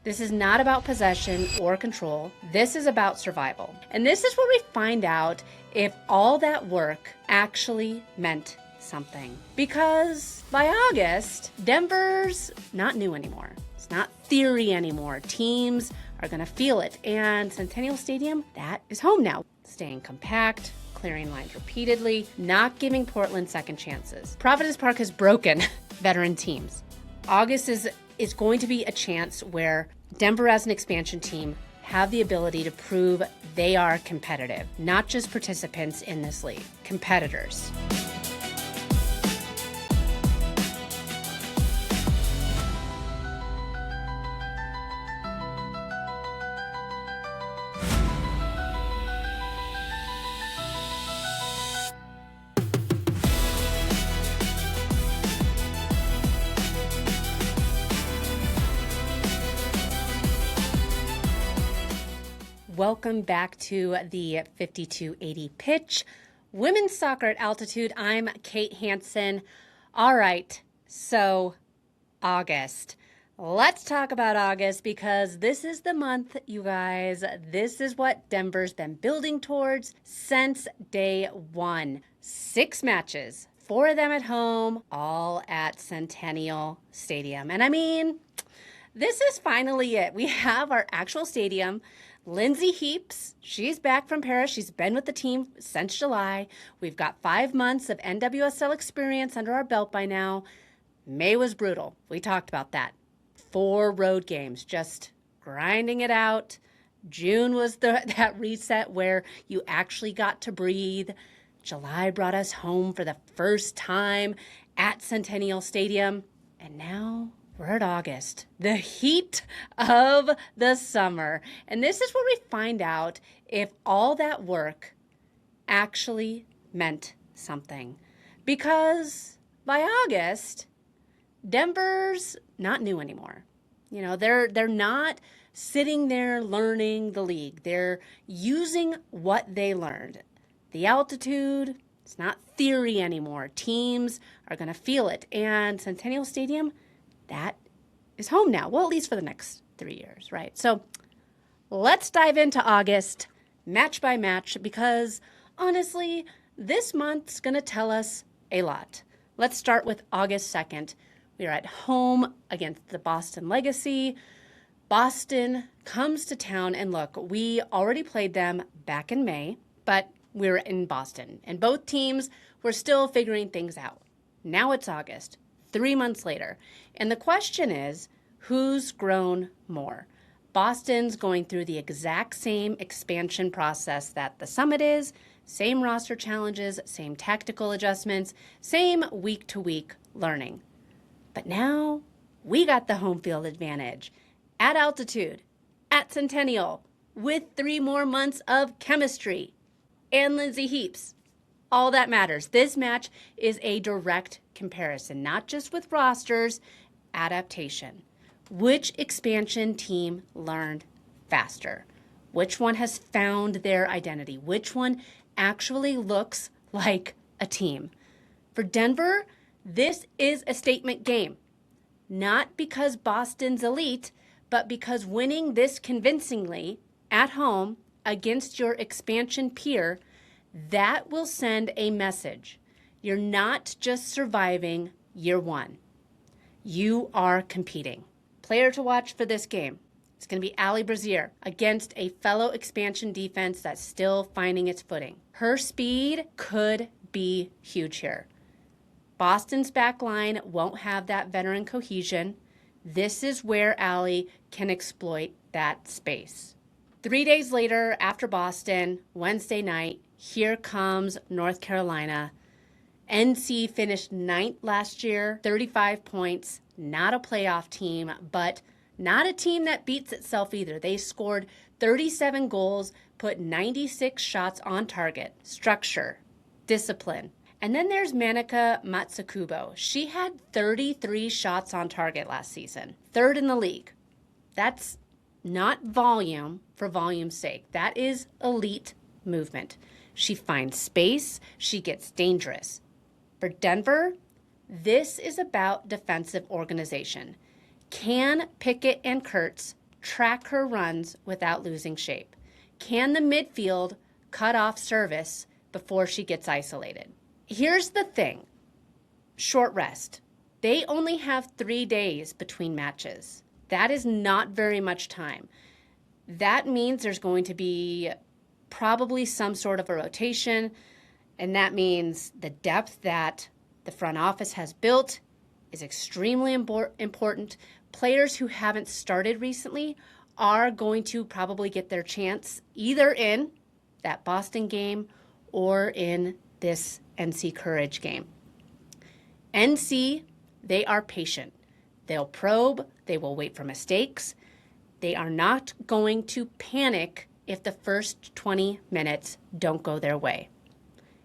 This is not about possession or control. This is about survival. And this is where we find out if all that work actually meant something. Because by August, Denver's not new anymore. It's not theory anymore. Teams are going to feel it. And Centennial Stadium, that is home now. Staying compact, clearing lines repeatedly, not giving Portland second chances. Providence Park has broken veteran teams. August is going to be a chance where Denver as an expansion team have the ability to prove they are competitive, not just participants in this league, competitors. Welcome back to the 5280 pitch. Women's soccer at altitude. I'm Kate Hansen. All right, so August. Let's talk about August because this is the month, you guys. This is what Denver's been building towards since day one. 6 matches, 4 of them at home, all at Centennial Stadium. And I mean, this is finally it. We have our actual stadium. Lindsey Heaps, she's back from Paris. She's been with the team since July. We've got 5 months of NWSL experience under our belt by now. May was brutal. We talked about that. 4 road games, just grinding it out. June was that reset where you actually got to breathe. July brought us home for the first time at Centennial Stadium. And now we're at August, the heat of the summer. And this is where we find out if all that work actually meant something. Because by August, Denver's not new anymore. You know, they're not sitting there learning the league. They're using what they learned. The altitude, it's not theory anymore. Teams are going to feel it. And Centennial Stadium, that is home now. Well, at least for the next 3 years, right? So let's dive into August, match by match, because honestly, this month's going to tell us a lot. Let's start with August 2nd. We are at home against the Boston Legacy. Boston comes to town, and look, we already played them back in May, but we were in Boston, and both teams were still figuring things out. Now it's August. 3 months later. And the question is, who's grown more? Boston's going through the exact same expansion process that the Summit is, same roster challenges, same tactical adjustments, same week-to-week learning. But now we got the home field advantage at altitude, at Centennial, with 3 more months of chemistry and Lindsey Heaps. All that matters. This match is a direct comparison, not just with rosters, adaptation. Which expansion team learned faster? Which one has found their identity? Which one actually looks like a team? For Denver, this is a statement game. Not because Boston's elite, but because winning this convincingly at home against your expansion peer, that will send a message. You're not just surviving year one. You are competing. Player to watch for this game. It's going to be Kaleigh Brazier against a fellow expansion defense that's still finding its footing. Her speed could be huge here. Boston's back line won't have that veteran cohesion. This is where Kaleigh can exploit that space. 3 days later, after Boston, Wednesday night, here comes North Carolina. NC finished 9th last year, 35 points, not a playoff team, but not a team that beats itself either. They scored 37 goals, put 96 shots on target. Structure, discipline. And then there's Manaka Matsukubo. She had 33 shots on target last season, 3rd in the league. That's not volume for volume's sake. That is elite movement. She finds space. She gets dangerous. For Denver, this is about defensive organization. Can Pickett and Kurtz track her runs without losing shape? Can the midfield cut off service before she gets isolated? Here's the thing. Short rest. They only have 3 days between matches. That is not very much time. That means there's going to be probably some sort of a rotation, and that means the depth that the front office has built is extremely important. Players who haven't started recently are going to probably get their chance either in that Boston game or in this NC Courage game. NC, they are patient. They'll probe. They will wait for mistakes. They are not going to panic if the first 20 minutes don't go their way.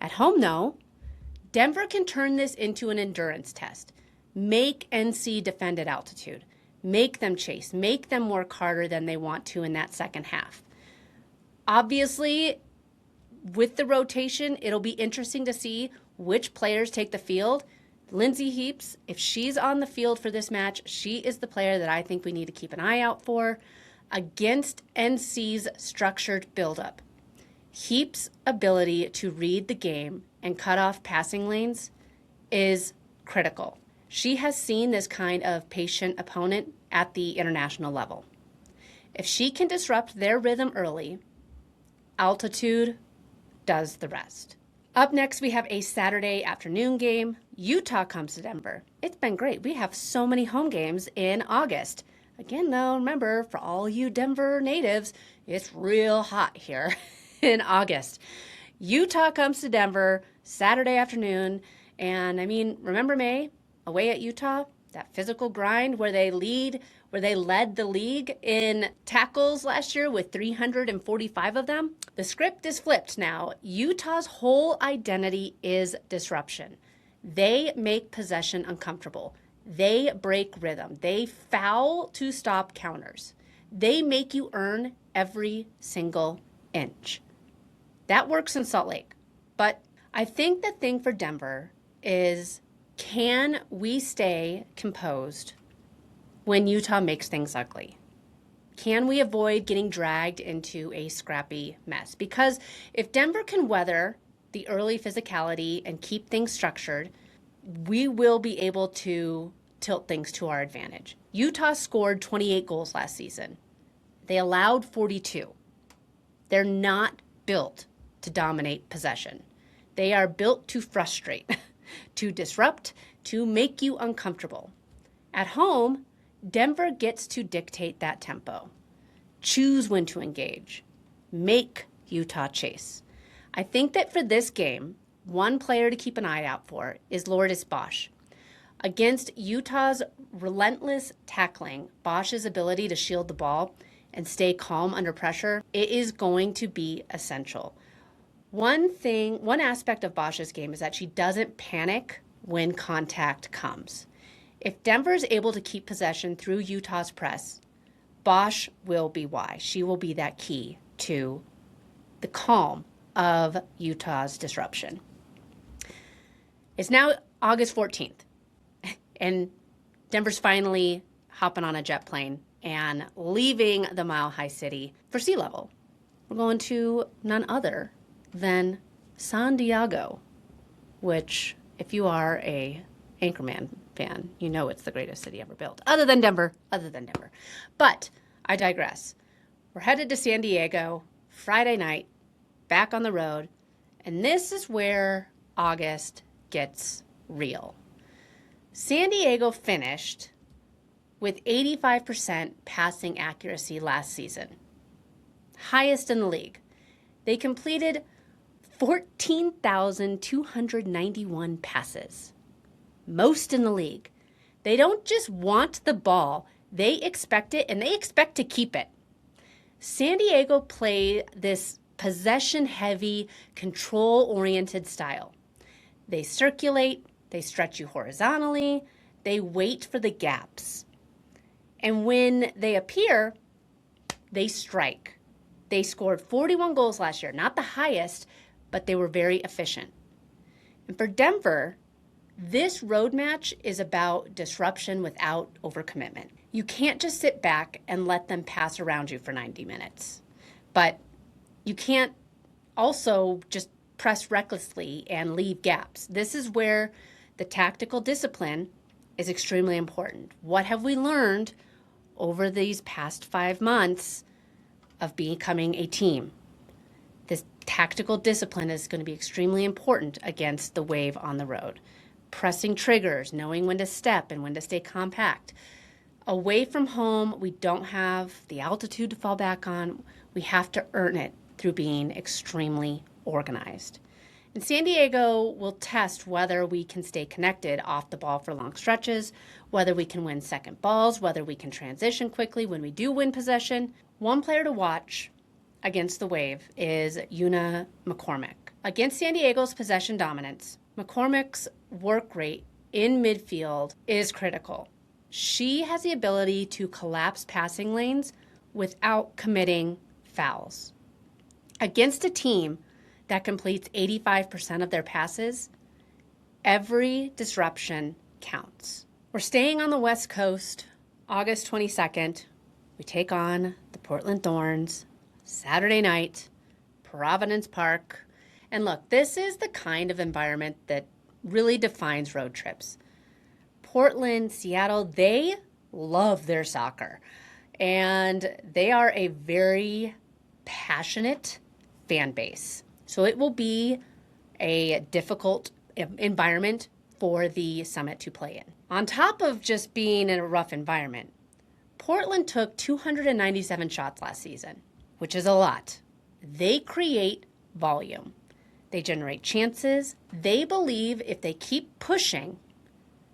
At home, though, Denver can turn this into an endurance test. Make NC defend at altitude. Make them chase. Make them work harder than they want to in that second half. Obviously, with the rotation, it'll be interesting to see which players take the field. Lindsey Heaps, if she's on the field for this match, she is the player that I think we need to keep an eye out for against NC's structured buildup. Heaps' ability to read the game and cut off passing lanes is critical. She has seen this kind of patient opponent at the international level. If she can disrupt their rhythm early, altitude does the rest. Up next, we have a Saturday afternoon game. Utah comes to Denver. It's been great. We have so many home games in August. Again, though, remember, for all you Denver natives, it's real hot here in August. Utah comes to Denver Saturday afternoon. And I mean, remember May, away at Utah? That physical grind where they led the league in tackles last year with 345 of them. The script is flipped now. Utah's whole identity is disruption. They make possession uncomfortable. They break rhythm. They foul to stop counters. They make you earn every single inch. That works in Salt Lake. But I think the thing for Denver is, can we stay composed when Utah makes things ugly? Can we avoid getting dragged into a scrappy mess? Because if Denver can weather the early physicality and keep things structured, we will be able to tilt things to our advantage. Utah scored 28 goals last season. They allowed 42. They're not built to dominate possession. They are built to frustrate, to disrupt, to make you uncomfortable. At home, Denver gets to dictate that tempo, choose when to engage, make Utah chase. I think that for this game, one player to keep an eye out for is Lourdes Bosch. Against Utah's relentless tackling, Bosch's ability to shield the ball and stay calm under pressure, it is going to be essential. One aspect of Bosch's game is that she doesn't panic when contact comes. If Denver is able to keep possession through Utah's press, Bosch will be why. She will be that key to the calm of Utah's disruption. It's now August 14th, and Denver's finally hopping on a jet plane and leaving the Mile High City for sea level. We're going to none other than San Diego, which, if you are a Anchorman fan, you know it's the greatest city ever built. Other than Denver. But I digress. We're headed to San Diego Friday night, back on the road, and this is where August gets real. San Diego finished with 85% passing accuracy last season, highest in the league. They completed 14,291 passes, most in the league. They don't just want the ball, they expect it, and they expect to keep it. San Diego play this possession-heavy, control-oriented style. They circulate, they stretch you horizontally, they wait for the gaps. And when they appear, they strike. They scored 41 goals last year, not the highest, but they were very efficient. And for Denver, this road match is about disruption without overcommitment. You can't just sit back and let them pass around you for 90 minutes. But you can't also just press recklessly and leave gaps. This is where the tactical discipline is extremely important. What have we learned over these past 5 months of becoming a team? This tactical discipline is going to be extremely important against the Wave on the road. Pressing triggers, knowing when to step and when to stay compact. Away from home, we don't have the altitude to fall back on. We have to earn it through being extremely organized. And San Diego will test whether we can stay connected off the ball for long stretches, whether we can win second balls, whether we can transition quickly when we do win possession. One player to watch against the Wave is Una McCormick. Against San Diego's possession dominance, McCormick's work rate in midfield is critical. She has the ability to collapse passing lanes without committing fouls. Against a team that completes 85% of their passes, every disruption counts. We're staying on the West Coast, August 22nd. We take on the Portland Thorns, Saturday night, Providence Park. And look, this is the kind of environment that really defines road trips. Portland, Seattle, they love their soccer. And they are a very passionate fan base. So it will be a difficult environment for the Summit to play in. On top of just being in a rough environment, Portland took 297 shots last season, which is a lot. They create volume. They generate chances. They believe if they keep pushing,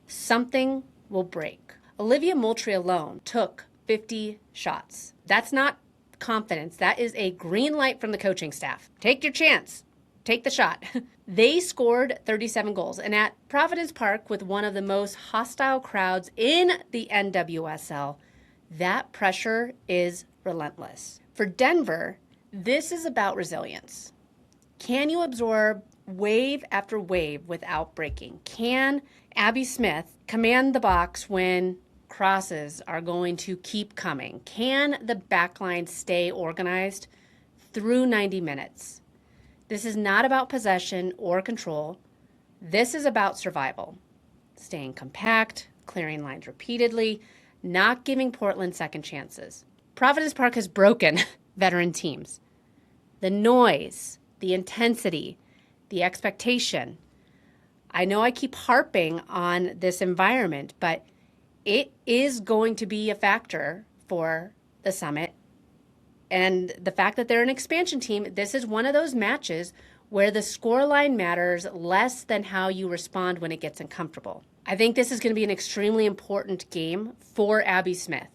something will break. Olivia Moultrie alone took 50 shots. That's not confidence. That is a green light from the coaching staff. Take your chance. Take the shot. They scored 37 goals. And at Providence Park, with one of the most hostile crowds in the NWSL, that pressure is relentless. For Denver, this is about resilience. Can you absorb wave after wave without breaking? Can Abby Smith command the box when crosses are going to keep coming? Can the backline stay organized through 90 minutes? This is not about possession or control. This is about survival. Staying compact, clearing lines repeatedly, not giving Portland second chances. Providence Park has broken veteran teams. The noise, the intensity, the expectation. I know I keep harping on this environment, but it is going to be a factor for the Summit. And the fact that they're an expansion team, this is one of those matches where the scoreline matters less than how you respond when it gets uncomfortable. I think this is going to be an extremely important game for Abby Smith.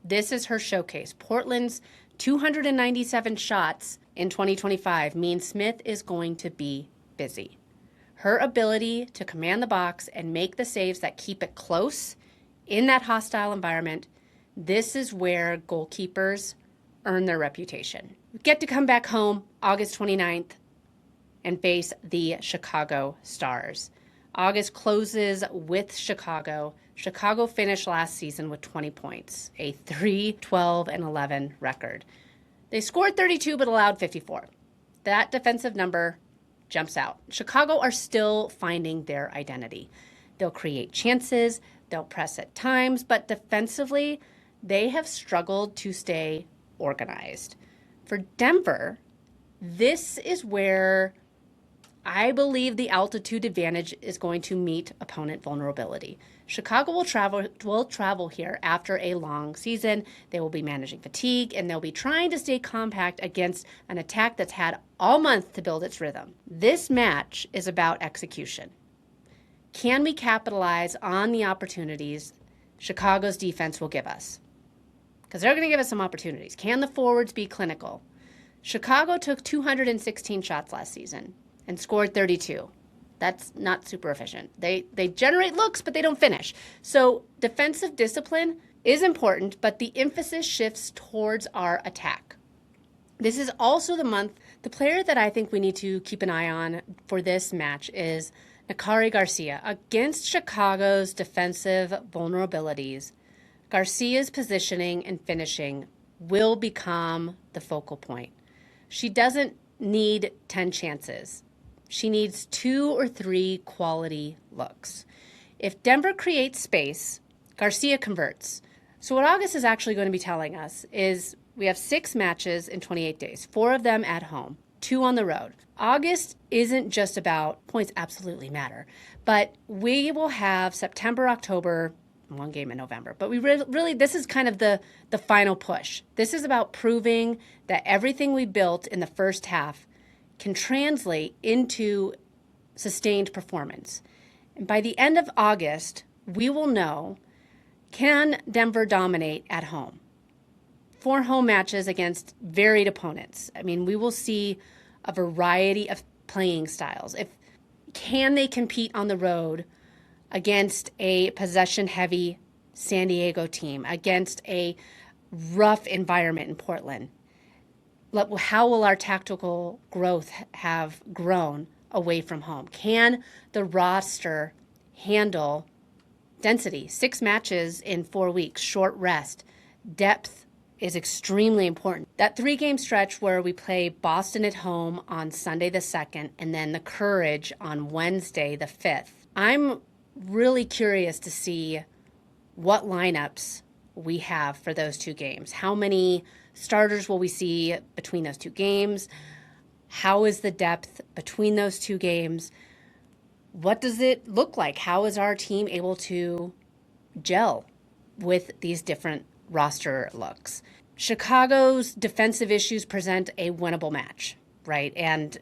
This is her showcase. Portland's 297 shots in 2025 means Smith is going to be busy. Her ability to command the box and make the saves that keep it close in that hostile environment, this is where goalkeepers earn their reputation. We get to come back home August 29th and face the Chicago Stars. August closes with Chicago. Chicago finished last season with 20 points, a 3-12-11 record. They scored 32 but allowed 54. That defensive number jumps out. Chicago are still finding their identity. They'll create chances, they'll press at times, but defensively, they have struggled to stay organized. For Denver, this is where I believe the altitude advantage is going to meet opponent vulnerability. Chicago will travel here after a long season. They will be managing fatigue, and they'll be trying to stay compact against an attack that's had all month to build its rhythm. This match is about execution. Can we capitalize on the opportunities Chicago's defense will give us? Because they're going to give us some opportunities. Can the forwards be clinical? Chicago took 216 shots last season and scored 32. That's not super efficient. They generate looks, but they don't finish. So defensive discipline is important, but the emphasis shifts towards our attack. This is also the month. The player that I think we need to keep an eye on for this match is Nahikari Garcia. Against Chicago's defensive vulnerabilities, Garcia's positioning and finishing will become the focal point. She doesn't need 10 chances. She needs 2 or 3 quality looks. If Denver creates space, Garcia converts. So what August is actually going to be telling us is we have 6 matches in 28 days, 4 of them at home, 2 on the road. August isn't just about points absolutely matter, but we will have September, October, 1 game in November. But we really, this is kind of the final push. This is about proving that everything we built in the first half can translate into sustained performance. And by the end of August, we will know, can Denver dominate at home? 4 home matches against varied opponents. I mean, we will see a variety of playing styles. Can they compete on the road against a possession-heavy San Diego team, against a rough environment in Portland? How will our tactical growth have grown away from home? Can the roster handle density? 6 matches in 4 weeks, short rest. Depth is extremely important. That 3-game stretch where we play Boston at home on Sunday the 2nd and then the Courage on Wednesday the 5th. I'm really curious to see what lineups we have for those 2 games. How many starters will we see between those 2 games? How is the depth between those 2 games? What does it look like? How is our team able to gel with these different roster looks? Chicago's defensive issues present a winnable match, right? And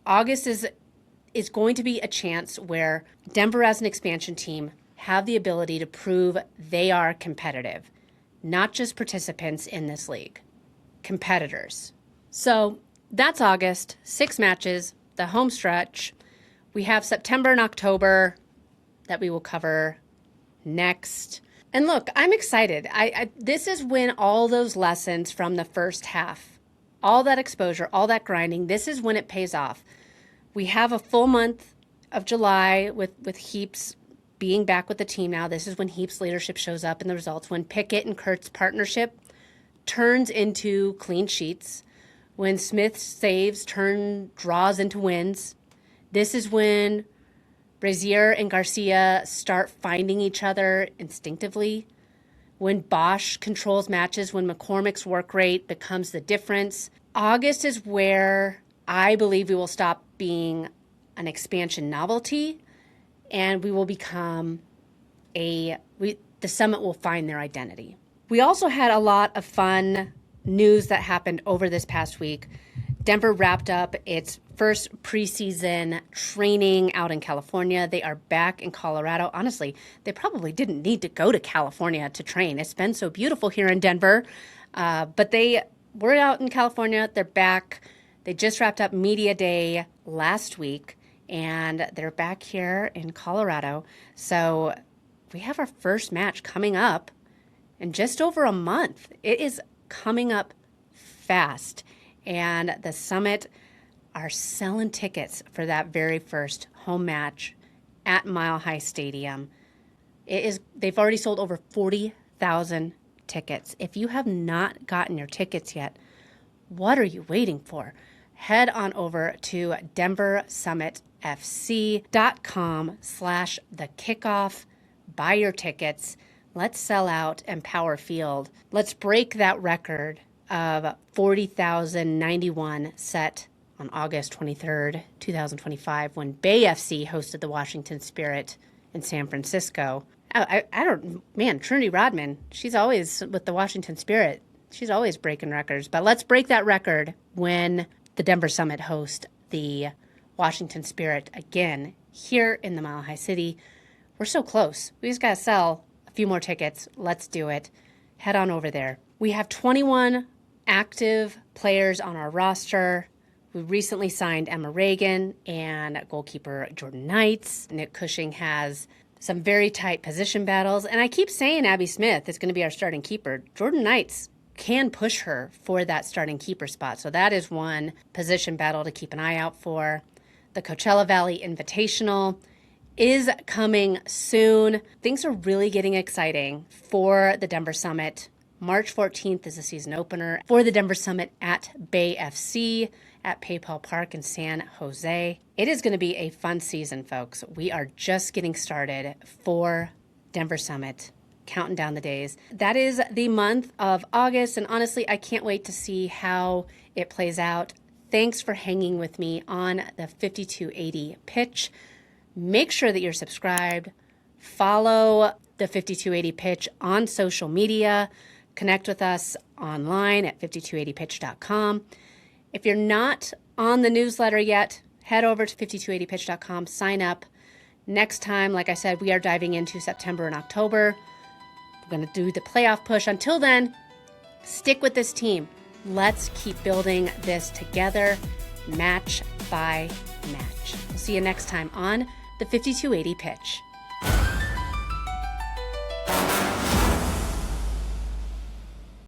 August is going to be a chance where Denver as an expansion team have the ability to prove they are competitive, not just participants in this league, competitors. So that's August, 6 matches, the home stretch. We have September and October that we will cover next. And look, I'm excited. This is when all those lessons from the first half, all that exposure, all that grinding, this is when it pays off. We have a full month of July with Heaps being back with the team now. This is when Heaps' leadership shows up in the results, when Pickett and Kurtz' partnership turns into clean sheets, when Smith's saves turn draws into wins. This is when Brazier and Garcia start finding each other instinctively, when Bosch controls matches, when McCormick's work rate becomes the difference. August is where I believe we will stop being an expansion novelty and we will become the Summit will find their identity. We also had a lot of fun news that happened over this past week. Denver wrapped up its first preseason training out in California. They are back in Colorado. Honestly, they probably didn't need to go to California to train. It's been so beautiful here in Denver. But they were out in California. They're back. They just wrapped up Media Day last week, and they're back here in Colorado. So we have our first match coming up in just over a month. It is coming up fast. And the Summit are selling tickets for that very first home match at Mile High Stadium. They've already sold over 40,000 tickets. If you have not gotten your tickets yet, what are you waiting for? Head on over to denversummitfc.com/thekickoff. Buy your tickets. Let's sell out Empower Field. Let's break that record of 40,091 set on August 23rd, 2025, when Bay FC hosted the Washington Spirit in San Francisco. Trinity Rodman, she's always with the Washington Spirit. She's always breaking records. But let's break that record when the Denver Summit host the Washington Spirit again here in the Mile High City. We're so close. We just got to sell a few more tickets. Let's do it. Head on over there. We have 21 active players on our roster. We recently signed Emma Reagan and goalkeeper Jordan Knights. Nick Cushing has some very tight position battles. And I keep saying Abby Smith is going to be our starting keeper. Jordan Knights can push her for that starting keeper spot. So that is one position battle to keep an eye out for. The Coachella Valley Invitational is coming soon. Things are really getting exciting for the Denver Summit. March 14th is the season opener for the Denver Summit at Bay FC at PayPal Park in San Jose. It is going to be a fun season, folks. We are just getting started for Denver Summit, counting down the days. That is the month of August, and honestly, I can't wait to see how it plays out. Thanks for hanging with me on the 5280 pitch. Make sure that you're subscribed. Follow the 5280 pitch on social media. Connect with us online at 5280pitch.com. If you're not on the newsletter yet, head over to 5280pitch.com, sign up. Next time, like I said, we are diving into September and October. We're going to do the playoff push. Until then, stick with this team. Let's keep building this together, match by match. We'll see you next time on the 5280 pitch.